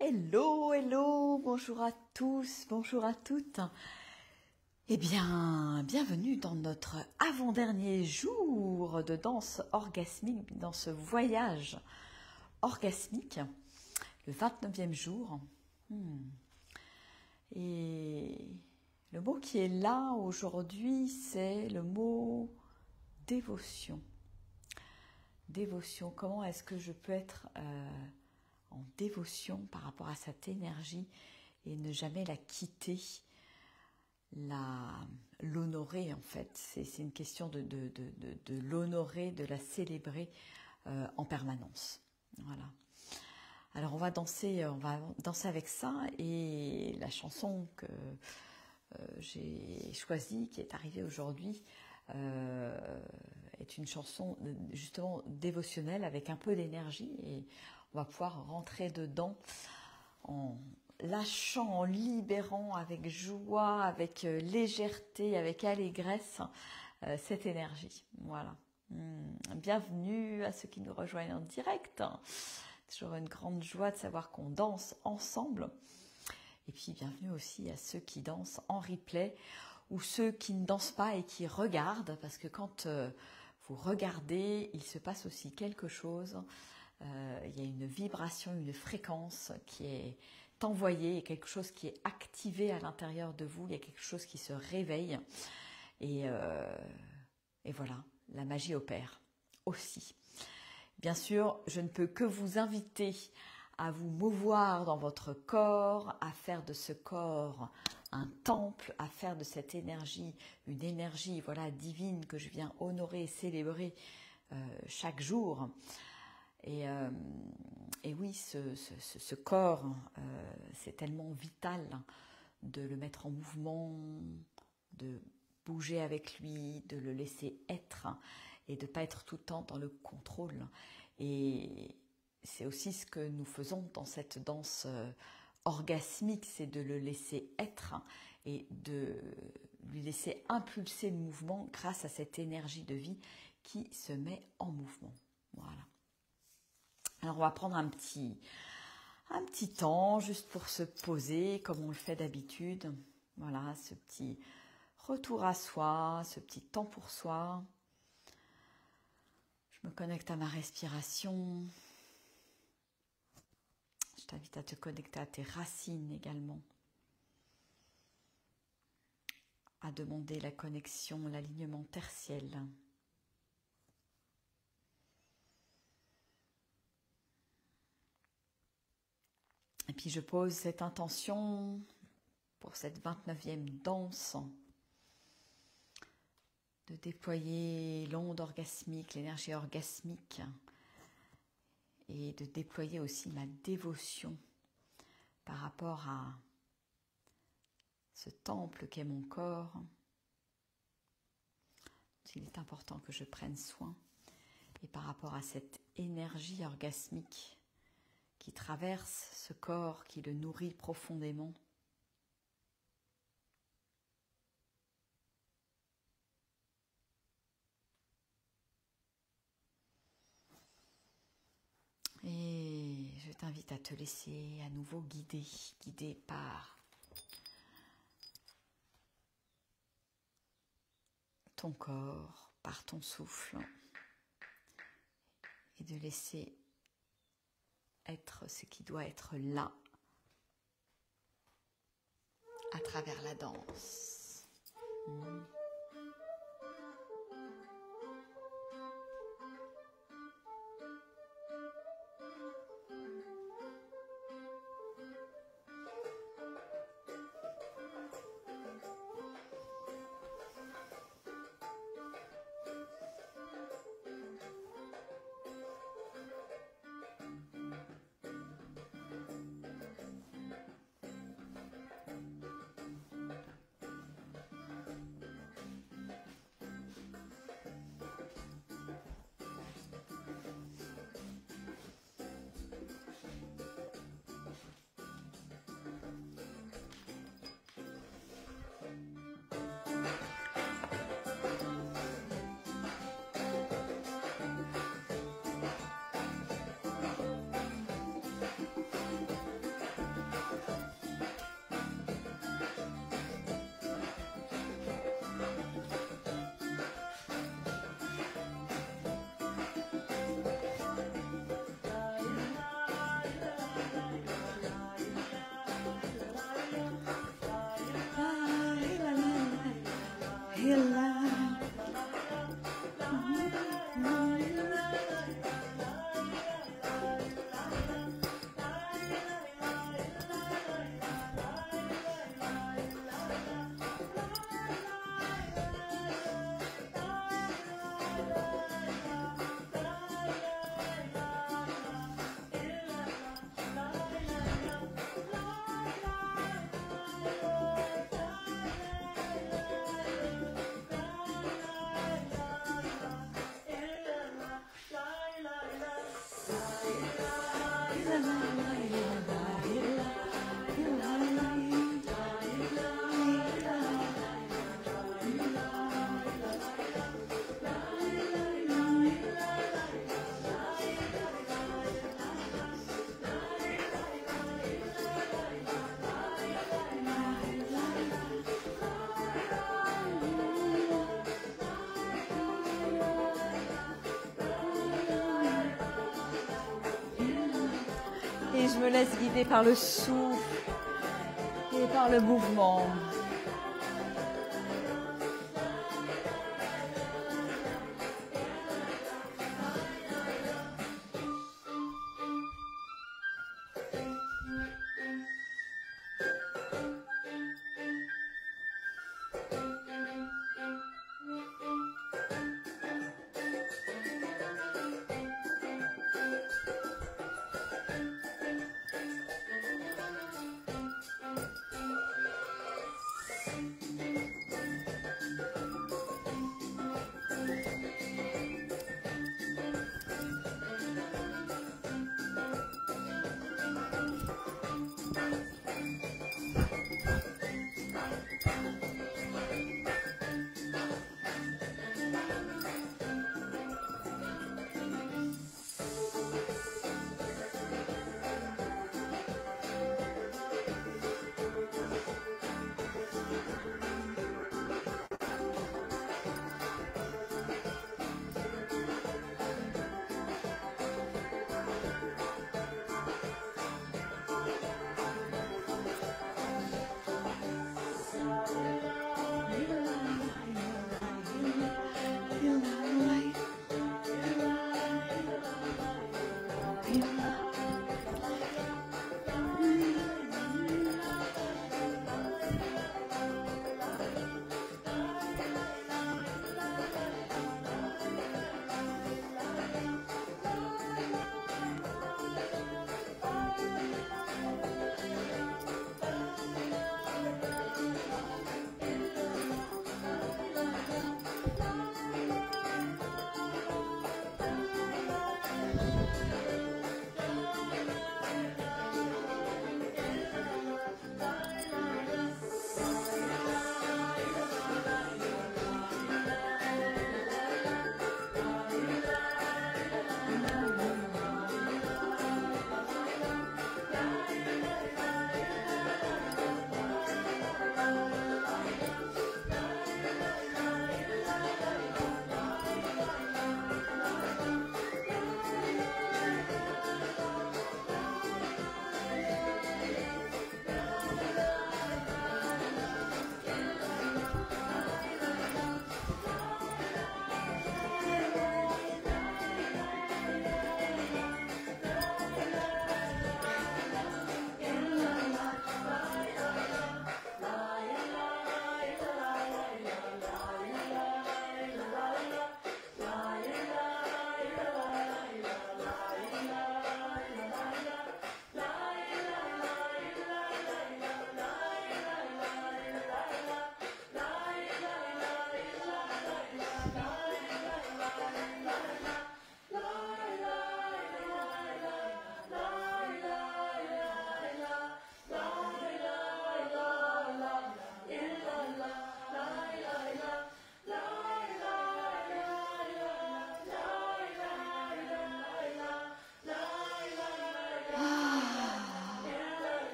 Hello, hello, bonjour à tous, bonjour à toutes. Eh bien, bienvenue dans notre avant-dernier jour de danse orgasmique, dans ce voyage orgasmique, le 29e jour. Et le mot qui est là aujourd'hui, c'est le mot dévotion. Dévotion, comment est-ce que je peux être en dévotion par rapport à cette énergie et ne jamais la quitter, l'honorer en fait. C'est une question de l'honorer, de la célébrer en permanence. Voilà. Alors on va danser avec ça, et la chanson que j'ai choisie, qui est arrivée aujourd'hui, est une chanson justement dévotionnelle avec un peu d'énergie, et on va pouvoir rentrer dedans en lâchant, en libérant avec joie, avec légèreté, avec allégresse cette énergie. Voilà. Bienvenue à ceux qui nous rejoignent en direct. Toujours une grande joie de savoir qu'on danse ensemble. Et puis bienvenue aussi à ceux qui dansent en replay ou ceux qui ne dansent pas et qui regardent, parce que quand vous regardez, il se passe aussi quelque chose. Il y a une vibration, une fréquence qui est envoyée, et quelque chose qui est activé à l'intérieur de vous. Il y a quelque chose qui se réveille, et voilà, la magie opère aussi. Bien sûr, je ne peux que vous inviter à vous mouvoir dans votre corps, à faire de ce corps un temple, à faire de cette énergie une énergie, voilà, divine, que je viens honorer et célébrer chaque jour. Et oui, ce corps, c'est tellement vital de le mettre en mouvement, de bouger avec lui, de le laisser être, et de ne pas être tout le temps dans le contrôle. Et c'est aussi ce que nous faisons dans cette danse orgasmique, c'est de le laisser être et de lui laisser impulser le mouvement grâce à cette énergie de vie qui se met en mouvement. Voilà. Alors on va prendre un petit temps juste pour se poser comme on le fait d'habitude. Voilà, ce petit retour à soi, ce petit temps pour soi. Je me connecte à ma respiration. Je t'invite à te connecter à tes racines également. À demander la connexion, l'alignement tertiel. Et puis je pose cette intention pour cette 29e danse, de déployer l'onde orgasmique, l'énergie orgasmique, et de déployer aussi ma dévotion par rapport à ce temple qu'est mon corps. Il est important que je prenne soin, et par rapport à cette énergie orgasmique qui traverse ce corps, qui le nourrit profondément. Et je t'invite à te laisser à nouveau guider par ton corps, par ton souffle, et de laisser être ce qui doit être là, à travers la danse. Et je me laisse guider par le souffle et par le mouvement.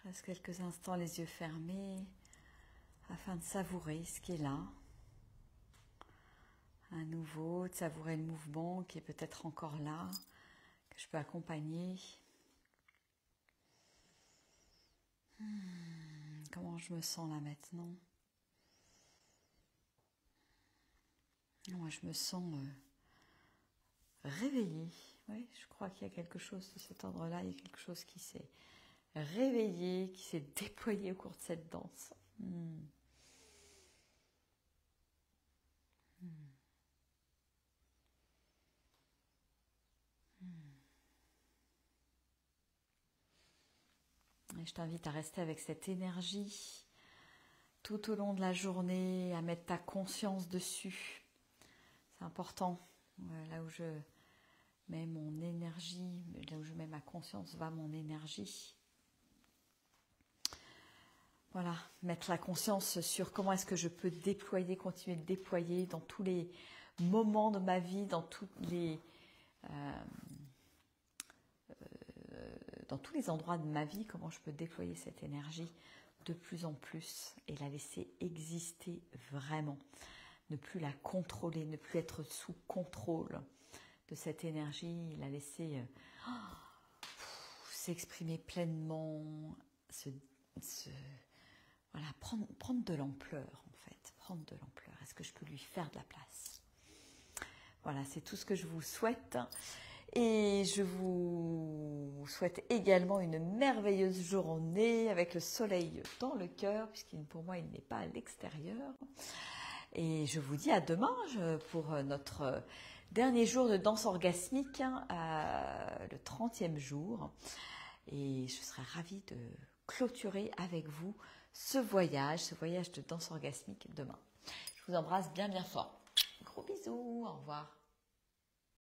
Je reste quelques instants les yeux fermés afin de savourer ce qui est là. À nouveau, de savourer le mouvement qui est peut-être encore là, que je peux accompagner. Comment je me sens là maintenant? Moi, je me sens réveillée. Oui, je crois qu'il y a quelque chose de cet ordre-là. Il y a quelque chose qui s'est réveillé, qui s'est déployé au cours de cette danse. je t'invite à rester avec cette énergie tout au long de la journée, à mettre ta conscience dessus. C'est important. Là où je mets mon énergie, là où je mets ma conscience, va mon énergie. Voilà, mettre la conscience sur comment est-ce que je peux déployer, continuer de déployer dans tous les moments de ma vie, dans tous les endroits de ma vie, comment je peux déployer cette énergie de plus en plus et la laisser exister vraiment. Ne plus la contrôler, ne plus être sous contrôle de cette énergie, la laisser s'exprimer pleinement, voilà, prendre de l'ampleur en fait, prendre de l'ampleur. Est-ce que je peux lui faire de la place? Voilà, c'est tout ce que je vous souhaite. Et je vous souhaite également une merveilleuse journée avec le soleil dans le cœur, puisqu'il pour moi il n'est pas à l'extérieur. Et je vous dis à demain pour notre dernier jour de danse orgasmique, le 30e jour. Et je serai ravie de clôturer avec vous ce voyage de danse orgasmique demain. Je vous embrasse bien bien fort. Gros bisous, au revoir.